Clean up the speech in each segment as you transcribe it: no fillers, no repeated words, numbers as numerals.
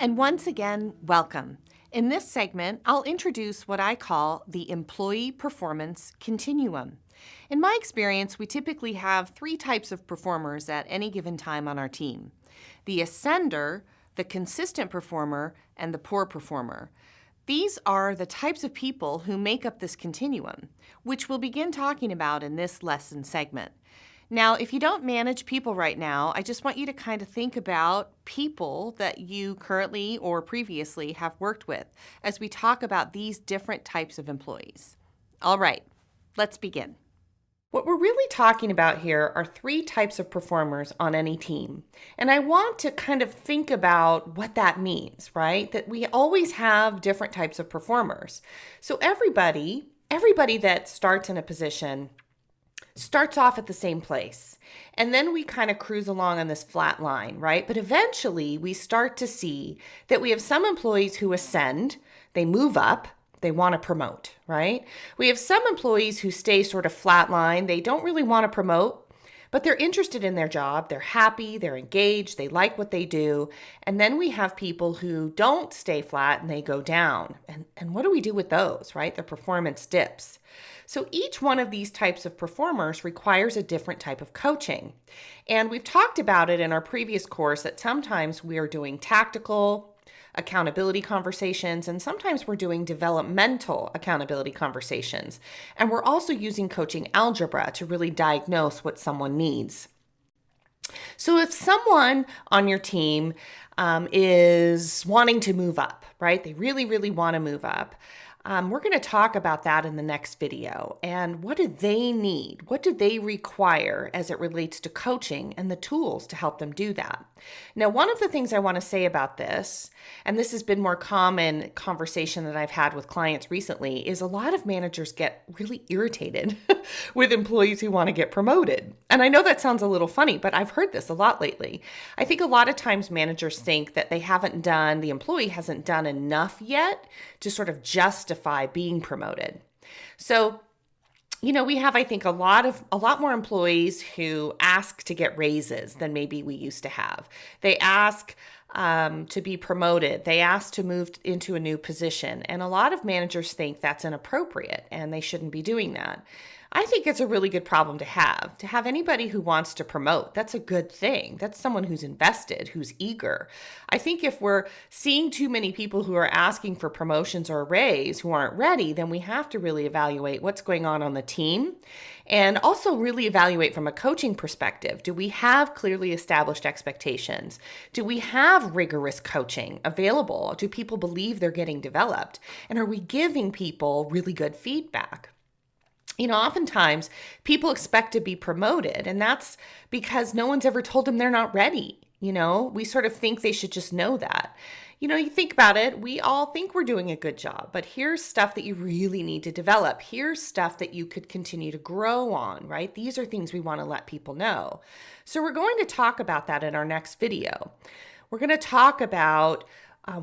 And once again, welcome. In this segment, I'll introduce what I call the Employee Performance Continuum. In my experience, we typically have three types of performers at any given time on our team: the ascender, the consistent performer, and the poor performer. These are the types of people who make up this continuum, which we'll begin talking about in this lesson segment. Now, if you don't manage people right now, I just want you to kind of think about people that you currently or previously have worked with as we talk about these different types of employees. All right, let's begin. What we're really talking about here are three types of performers on any team. And I want to kind of think about what that means, right? That we always have different types of performers. So everybody that starts in a position starts off at the same place. And then we kind of cruise along on this flat line, right? But eventually we start to see that we have some employees who ascend, they move up, they want to promote, right? We have some employees who stay sort of flatline. They don't really want to promote, but they're interested in their job. They're happy, they're engaged, they like what they do. And then we have people who don't stay flat and they go down. And what do we do with those, right? Their performance dips. So each one of these types of performers requires a different type of coaching. And we've talked about it in our previous course that sometimes we are doing tactical accountability conversations, and sometimes we're doing developmental accountability conversations. And we're also using coaching algebra to really diagnose what someone needs. So if someone on your team is wanting to move up, right? They really, really want to move up. We're going to talk about that in the next video. And what do they need? What do they require as it relates to coaching and the tools to help them do that? Now, one of the things I want to say about this, and this has been more common conversation that I've had with clients recently, is a lot of managers get really irritated with employees who want to get promoted. And I know that sounds a little funny, but I've heard this a lot lately. I think a lot of times managers think that the employee hasn't done enough yet to sort of justify being promoted. So, we have, I think, a lot more employees who ask to get raises than maybe we used to have. They ask to be promoted. They ask to move into a new position. And a lot of managers think that's inappropriate and they shouldn't be doing that. I think it's a really good problem to have anybody who wants to promote. That's a good thing. That's someone who's invested, who's eager. I think if we're seeing too many people who are asking for promotions or a raise who aren't ready, then we have to really evaluate what's going on the team and also really evaluate from a coaching perspective. Do we have clearly established expectations? Do we have rigorous coaching available? Do people believe they're getting developed? And are we giving people really good feedback? Oftentimes people expect to be promoted, and that's because no one's ever told them they're not ready. We sort of think they should just know that. You think about it, we all think we're doing a good job, but here's stuff that you really need to develop. Here's stuff that you could continue to grow on, right? These are things we want to let people know. So we're going to talk about that in our next video. We're going to talk about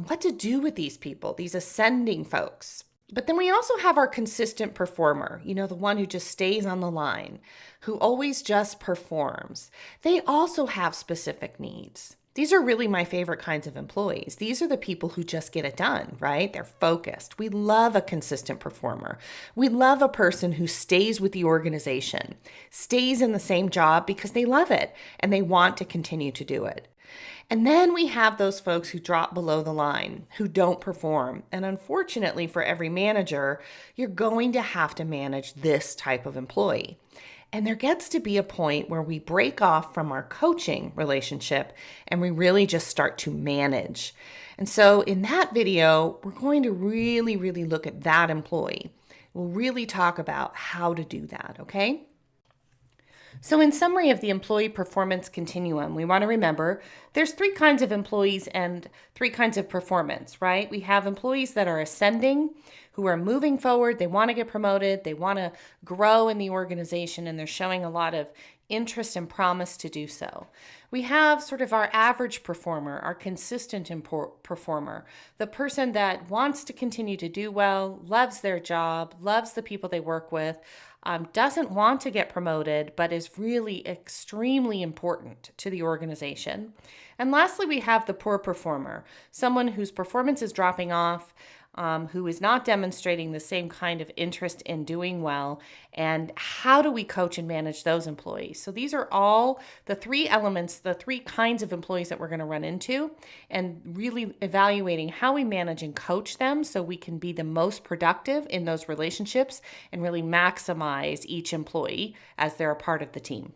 what to do with these people, these ascending folks. But then we also have our consistent performer, the one who just stays on the line, who always just performs. They also have specific needs. These are really my favorite kinds of employees. These are the people who just get it done, right? They're focused. We love a consistent performer. We love a person who stays with the organization, stays in the same job because they love it and they want to continue to do it. And then we have those folks who drop below the line, who don't perform. And unfortunately for every manager, you're going to have to manage this type of employee. And there gets to be a point where we break off from our coaching relationship and we really just start to manage. And so in that video, we're going to really, really look at that employee. We'll really talk about how to do that, okay? So in summary of the employee performance continuum, we want to remember there's three kinds of employees and three kinds of performance, right? We have employees that are ascending, who are moving forward. They want to get promoted. They want to grow in the organization, and they're showing a lot of interest and promise to do so. We have sort of our average performer, our consistent performer, the person that wants to continue to do well, loves their job, loves the people they work with, doesn't want to get promoted, but is really extremely important to the organization. And lastly, we have the poor performer, someone whose performance is dropping off, who is not demonstrating the same kind of interest in doing well. And how do we coach and manage those employees? So these are all the three elements, the three kinds of employees that we're going to run into, and really evaluating how we manage and coach them so we can be the most productive in those relationships and really maximize each employee as they're a part of the team.